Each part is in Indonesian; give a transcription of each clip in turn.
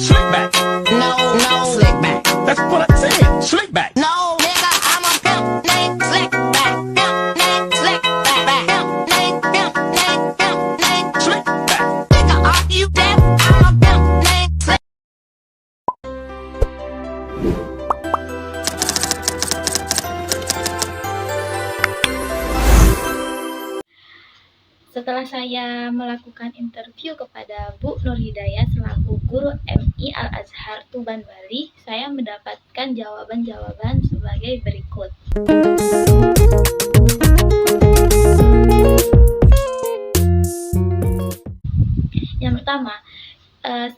Slick back. No, no, slick back. That's what I said. Slick back. No, nigga, I'm a pimp named Slick Back. Pimp named Slick Back. Pimp named, pimp named, pimp named Slick back. Nigga, are you deaf? I'm a pimp named Slick. Setelah saya melakukan interview kepada Bu Nur Hidayah selaku guru MI Al-Azhar Tuban Bali, saya mendapatkan jawaban-jawaban sebagai berikut. Yang pertama,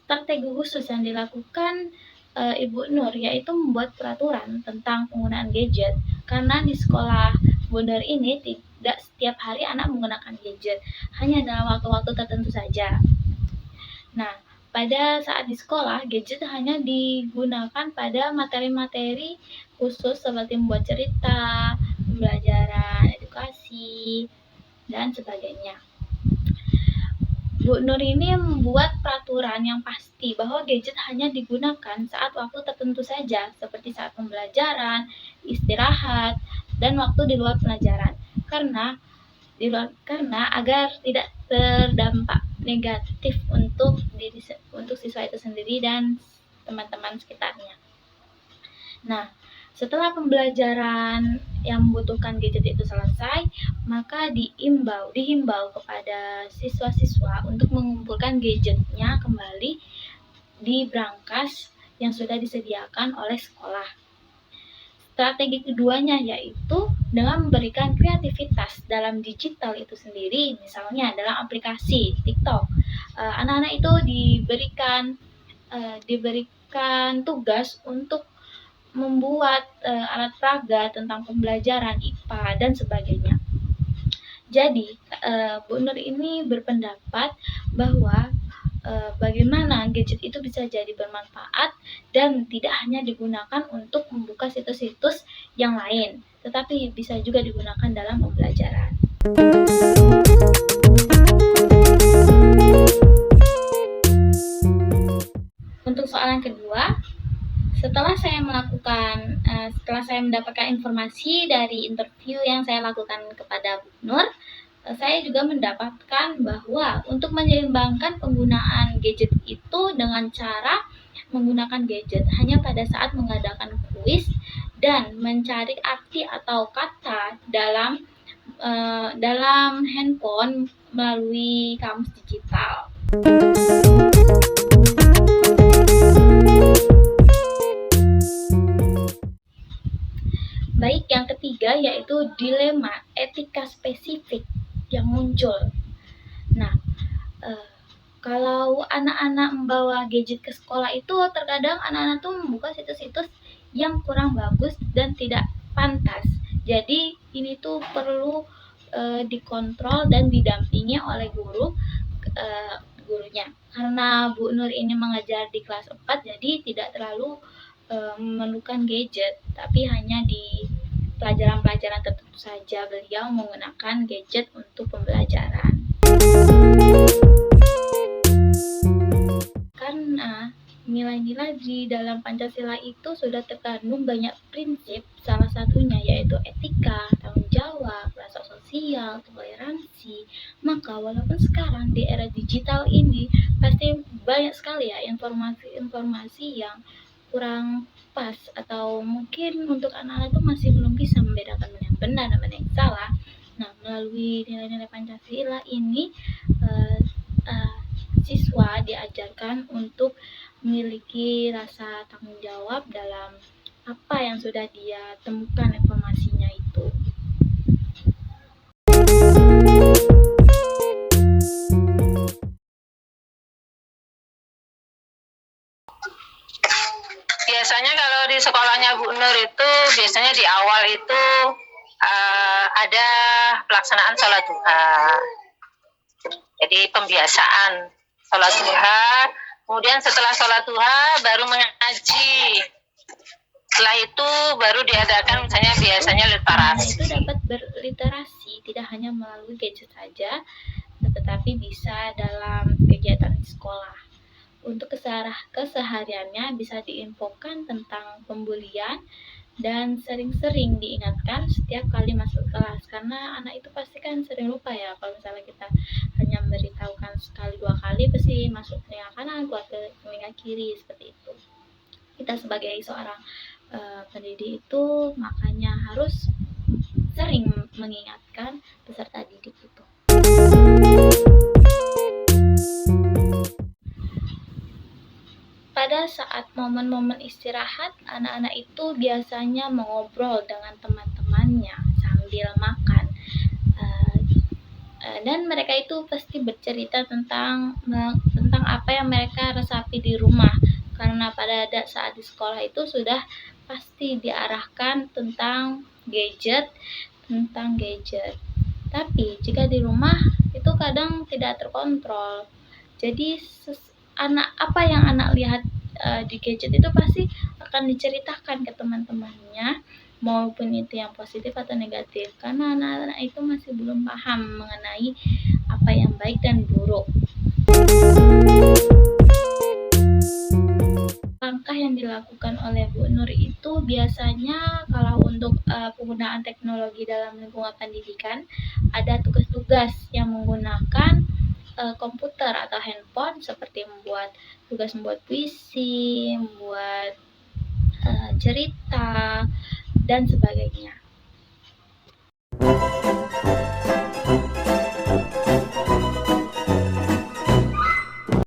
strategi khusus yang dilakukan Ibu Nur yaitu membuat peraturan tentang penggunaan gadget, karena di sekolah Bu Nur ini tidak setiap hari anak menggunakan gadget, hanya dalam waktu-waktu tertentu saja. Nah, pada saat di sekolah, gadget hanya digunakan pada materi-materi khusus seperti membuat cerita, pembelajaran, edukasi, dan sebagainya. Bu Nur ini membuat peraturan yang pasti bahwa gadget hanya digunakan saat waktu tertentu saja, seperti saat pembelajaran, istirahat, dan waktu di luar pelajaran. Karena agar tidak terdampak negatif untuk siswa itu sendiri dan teman-teman sekitarnya. Nah, setelah pembelajaran yang membutuhkan gadget itu selesai, maka dihimbau kepada siswa-siswa untuk mengumpulkan gadgetnya kembali di brankas yang sudah disediakan oleh sekolah. Strategi keduanya yaitu dengan memberikan kreativitas dalam digital itu sendiri, misalnya dalam aplikasi TikTok. Anak-anak itu diberikan tugas untuk membuat alat peraga tentang pembelajaran IPA dan sebagainya. Jadi, Bu Nur ini berpendapat bahwa bagaimana gadget itu bisa jadi bermanfaat dan tidak hanya digunakan untuk membuka situs-situs yang lain, tetapi bisa juga digunakan dalam pembelajaran. Untuk soalan kedua, setelah saya mendapatkan informasi dari interview yang saya lakukan kepada Bu Nur, saya juga mendapatkan bahwa untuk menyeimbangkan penggunaan gadget itu dengan cara menggunakan gadget hanya pada saat mengadakan kuis dan mencari arti atau kata dalam handphone melalui kamus digital. Baik, yang ketiga yaitu dilema etika spesifik yang muncul. Nah, kalau anak-anak membawa gadget ke sekolah itu terkadang anak-anak tuh membuka situs-situs yang kurang bagus dan tidak pantas. Jadi ini tuh perlu dikontrol dan didampingi oleh gurunya. Karena Bu Nur ini mengajar di kelas 4, jadi tidak terlalu memerlukan gadget, tapi hanya di pelajaran-pelajaran tertentu saja beliau menggunakan gadget untuk pembelajaran. Karena nilai-nilai di dalam Pancasila itu sudah terkandung banyak prinsip, salah satunya yaitu etika, tanggung jawab, rasa sosial, toleransi. Maka walaupun sekarang di era digital ini pasti banyak sekali ya informasi-informasi yang kurang pas, atau mungkin untuk anak-anak itu masih belum bisa membedakan mana yang benar dan mana yang salah. Nah, melalui nilai-nilai Pancasila ini siswa diajarkan untuk memiliki rasa tanggung jawab dalam apa yang sudah dia temukan informasinya itu. Biasanya kalau di sekolahnya Bu Nur itu biasanya di awal itu ada pelaksanaan sholat duha. Jadi pembiasaan sholat duha, kemudian setelah sholat duha baru mengaji. Setelah itu baru diadakan biasanya literasi. Itu dapat berliterasi tidak hanya melalui gadget saja, tetapi bisa dalam kegiatan di sekolah. untuk kesehariannya bisa diinfokan tentang pembulian dan sering-sering diingatkan setiap kali masuk kelas, karena anak itu pasti kan sering lupa ya. Kalau misalnya kita hanya memberitahukan sekali dua kali, pasti masuk telinga kanan keluar ke telinga kiri, seperti itu. Kita sebagai seorang pendidik itu makanya harus sering mengingatkan peserta didik itu. Pada saat momen-momen istirahat, anak-anak itu biasanya mengobrol dengan teman-temannya sambil makan. Dan mereka itu pasti bercerita tentang apa yang mereka resapi di rumah. Karena pada saat di sekolah itu sudah pasti diarahkan tentang gadget. Tapi jika di rumah itu kadang tidak terkontrol. Jadi apa yang anak lihat di gadget itu pasti akan diceritakan ke teman-temannya, maupun itu yang positif atau negatif, karena anak-anak itu masih belum paham mengenai apa yang baik dan buruk. Langkah yang dilakukan oleh Bu Nur itu biasanya kalau untuk penggunaan teknologi dalam lingkungan pendidikan, ada tugas-tugas yang menggunakan komputer atau handphone, seperti membuat puisi, membuat cerita, dan sebagainya.